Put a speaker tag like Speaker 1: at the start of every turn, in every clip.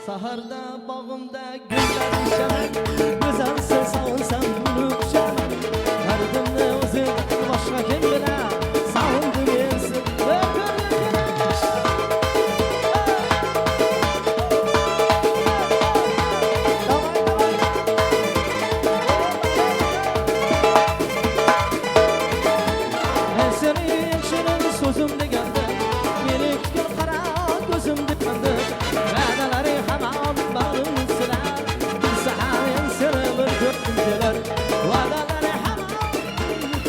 Speaker 1: Saharda bağımda güller düşemen, güzelsin savunsan bunu düşemen. Derdimni o'zim boshqa kim bilar, savundim ensin so'zim deganda, meni kutgan qara ko'zim deganda, va'dalari hamon bag'rim silar, bilsa ham men seni bir ko'rgim kelar. Va'dalari hamon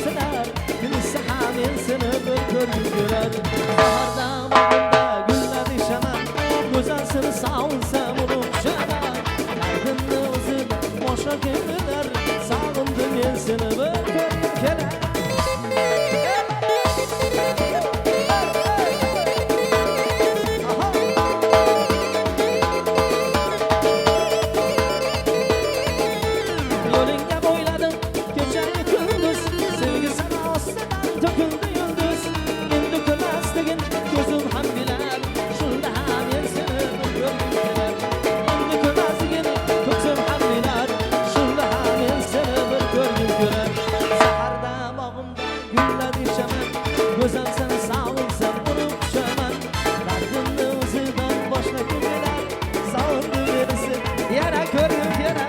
Speaker 1: silar, bilsa ham men seni bir ko'rgim kelar. Saharda bag'rimda gullar ishaman, go'zalsin savunsam ulug'shaman. Dardimni o'zim boshqa kim bilar, sog'indim men seni bir ko'rgim kelar. Güzelsen savunsam unutuşaman. Derdimni o'zidan boshqa kim bilar, savundim ensin yana ko'rib yana.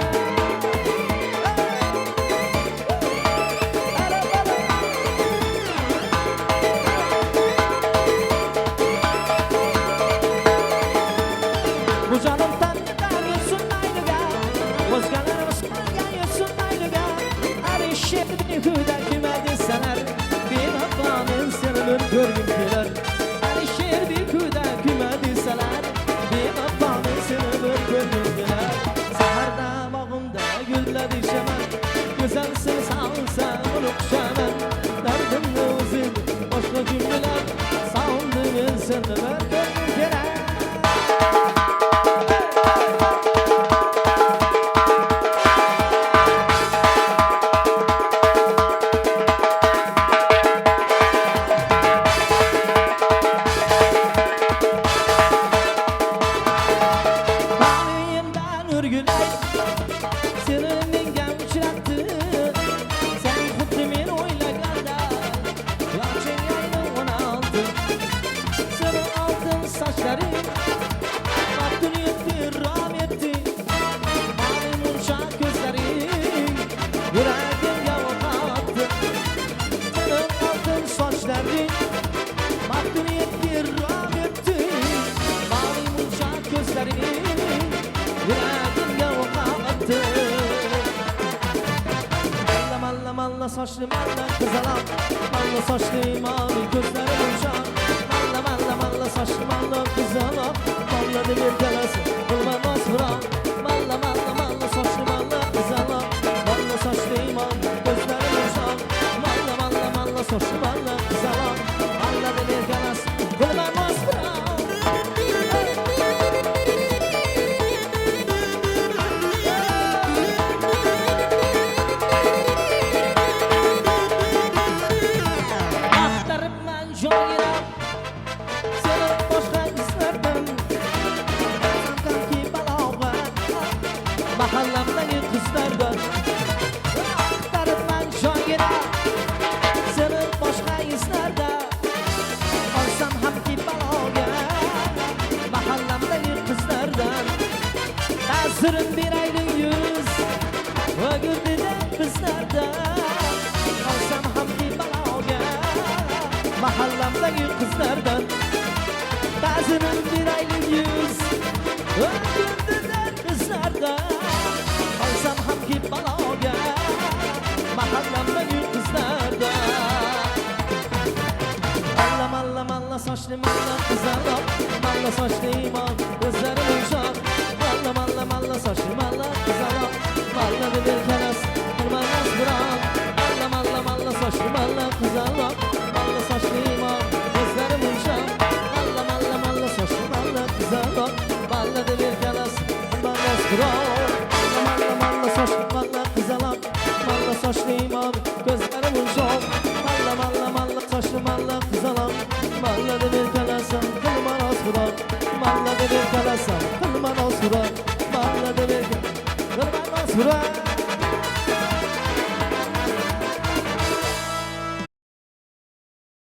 Speaker 1: Bu jonim tandan yursin mayliga, o'zgalar o'smaga yursin mayliga. Arishib behuda kima desalar, bevafo men seni bir ko'rgim kelar. Alisher bekuda kima desalar, bevafo men seni bir ko'rgim kelar. Saharda bog'imda gullar ishaman, go'zalsin savunsam ulug'shaman. Dardimni o'zim boshqa kim bilar, savundim men seni bir ko'rgim kelar. Seni menga uchratdi, sen xuddi men o'ylaganda, yoshing ayni 16. Seni oltin sochlaring maftun etdi, rom etdi, maymuncha ko'zlaring yuragimga o'qotdi. Seni oltin sochlaring maftun etdi, rom etdi, maymuncha ko'zlaring yuragimga o'qotdi. Malla sochli malla qizaloq, malla sochli mavi ko'zlari yumshoq. Malla sochli malla qizaloq, malla deb erkalasi bilmas biroq. Malla sochli malla qizaloq, malla sochli mavi ko'zlari yumshoq. Malla sochli malla qizaloq, malla deb erkalasi bilmas biroq. Mahallamdagi qizlardan axtaribman joyina, seni boshqa izlarda olsam hamki baloga. Mahallamdagi qizlardan ta'zirin beraylik yuz, o'girdi-da bizlardan olsam hamki baloga. Mahallamdagi qizlardan ta'zirin beraylik yuz, o'girdi-da bizlardan olsam hamki baloga. Mahallamdagi qizlarda malla sochli malla qizaloq, malla sochli imon ko'zlari yumshoq. Malla sochli malla qizaloq, malla deb erkalas bilmas biroq. Malla sochli malla qizaloq, malla sochli imon ko'zlari yumshoq. Malla sochli malla qizaloq, malla deb erkalas bilmas biroq. Malla sochli malla qizaloq, malla sochli imon ko'zlari yumshoq. Malla sochli malla qizaloq, malla deb erkalasam qilma nos xudo. Malla deb erkalasam qilma nos xudo. Şura